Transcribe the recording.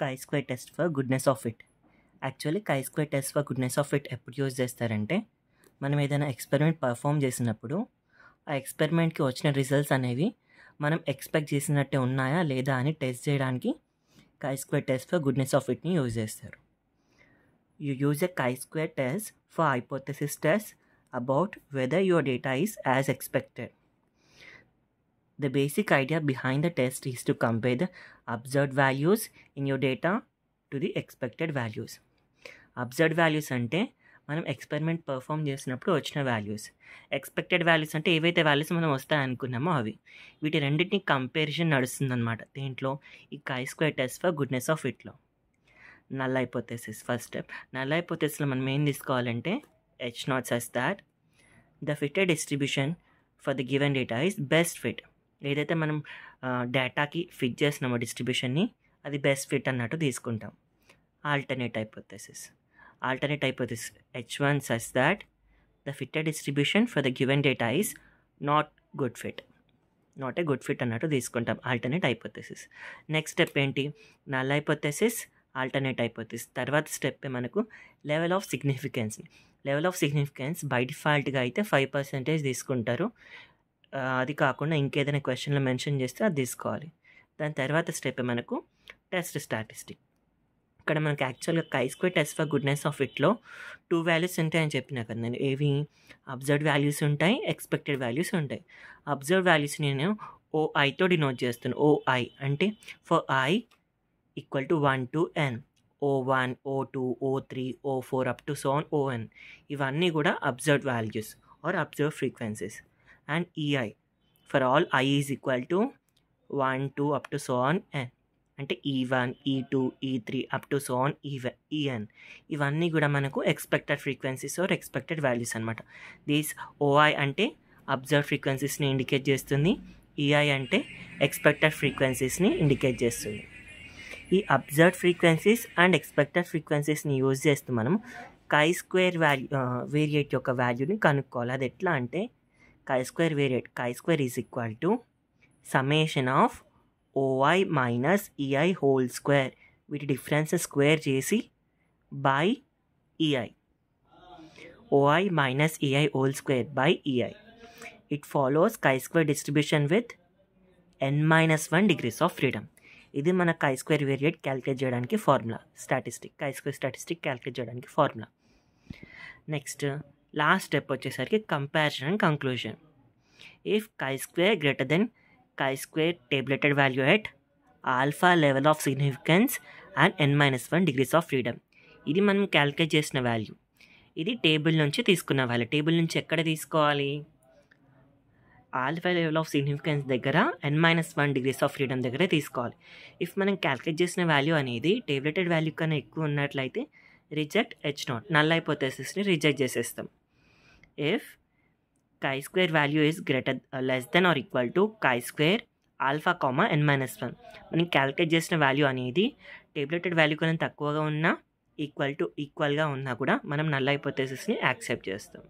chi-square test for goodness of fit. Actually chi-square test for goodness of fit ఎప్పుడు use చేస్తారంటే, మనం ఏదైనా experiment perform చేసినప్పుడు ఆ ఎక్స్పెరిమెంట్కి వచ్చిన రిజల్ట్స్ అనేవి మనం ఎక్స్పెక్ట్ చేసినట్టే ఉన్నాయా లేదా అని టెస్ట్ చేయడానికి chi-square test for goodness of fitని యూజ్ చేస్తారు. You use a chi-square test for hypothesis test about whether your data is as expected. The basic idea behind the test is to compare the observed values in your data to the expected values. Observed values అంటే మనం experiment perform చేసినప్పుడు వచ్చిన values. Expected values అంటే ఏవైతే values మనం వస్తాయనుకున్నామో అవి. వీటి రెండింటిని కంపారిజన్ నడుస్తుందన్నమాట. దేంట్లో? ఈ chi-square test for goodness of fitలో. Null hypothesis first step. Null హైపోథెసిస్లో మనం ఏం తీసుకోవాలంటే H0 says that the fitted distribution for the given data is best fit. ఏదైతే మనం డేటాకి ఫిట్ చేసినామో డిస్ట్రిబ్యూషన్ని అది బెస్ట్ ఫిట్ అన్నట్టు తీసుకుంటాం. Alternate hypothesis H1 says that the fitted distribution for the given data is not a good fit అన్నట్టు తీసుకుంటాం. Alternate hypothesis. Next step ఏంటి? Null hypothesis, alternate hypothesis. తర్వాత step మనకు లెవెల్ ఆఫ్ సిగ్నిఫికెన్స్ బై డిఫాల్ట్గా అయితే 5% తీసుకుంటారు. అది కాకుండా ఇంకేదైనా క్వశ్చన్లో మెన్షన్ చేస్తే అది తీసుకోవాలి. దాని తర్వాత స్టెప్ మనకు టెస్ట్ స్టాటిస్టిక్. ఇక్కడ మనకి యాక్చువల్గా chi-square test for goodness of fitలో 2 వాల్యూస్ ఉంటాయని చెప్పినా కదా నేను. ఏవి? అబ్జర్వ్డ్ వాల్యూస్ ఉంటాయి, ఎక్స్పెక్టెడ్ వాల్యూస్ ఉంటాయి. అబ్జర్వ్డ్ వాల్యూస్ నేను OIతో డినోట్ చేస్తాను. OI అంటే for I equal to 1 to n, O1, O2, O3, O4 up to so on ON. ఇవన్నీ కూడా observed values or observe frequencies. And EI for all I is equal to 1, 2 up to so on n అంటే E1, E2, E3 up to so on EN. ఇవన్నీ కూడా మనకు expected frequencies or expected values అనమాట. These OI అంటే observe ఫ్రీక్వెన్సీస్ని indicate చేస్తుంది, EI అంటే expected ఫ్రీక్వెన్సీస్ని ఇండికేట్ చేస్తుంది. ఈ అబ్జర్వ్ ఫ్రీక్వెన్సీస్ అండ్ ఎక్స్పెక్టెడ్ ఫ్రీక్వెన్సీస్ని యూజ్ చేస్తూ మనం chi-square వేరియేట్ యొక్క వాల్యూని కనుక్కోవాలి. అది ఎట్లా అంటే chi-square variate, chi-square is equal to summation of OI minus EI whole square. వీటి డిఫరెన్స్ స్క్వేర్ చేసి by EI. OI minus EI whole square by EI. It follows chi-square distribution with n-1 degrees of freedom. ఇది మన chi-square variate calculate చేయడానికి formula. chi-square statistic calculate చేయడానికి formula. Next last step వచ్చేసరికి comparison and conclusion. If chi-square greater than chi-square tabulated value at alpha level of significance and n-1 degrees of freedom. ఇది మనం calculate చేసిన value. ఇది table నుంచి తీసుకున్న value. Table నుంచి ఎక్కడ తీసుకోవాలి? ఆల్ఫా లెవెల్ ఆఫ్ సిగ్నిఫికెన్స్ దగ్గర n-1 degrees ఆఫ్ ఫ్రీడమ్ దగ్గరే తీసుకోవాలి. ఇఫ్ మనం క్యాలిక్యులేట్ చేసిన వాల్యూ అనేది టేబులేటెడ్ వాల్యూ కన్నా ఎక్కువ ఉన్నట్లయితే రిజెక్ట్ H0, నల్ హైపోథెసిస్ని రిజెక్ట్ చేసేస్తాం. If chi-square value is less than or equal to chi-square alpha, n-1. మనం క్యాలిక్యులేట్ చేసిన వాల్యూ అనేది టేబులేటెడ్ వాల్యూ కన్నా తక్కువగా ఉన్నా ఈక్వల్గా ఉన్నా కూడా మనం నల్ హైపోథెసిస్ని యాక్సెప్ట్ చేస్తాం.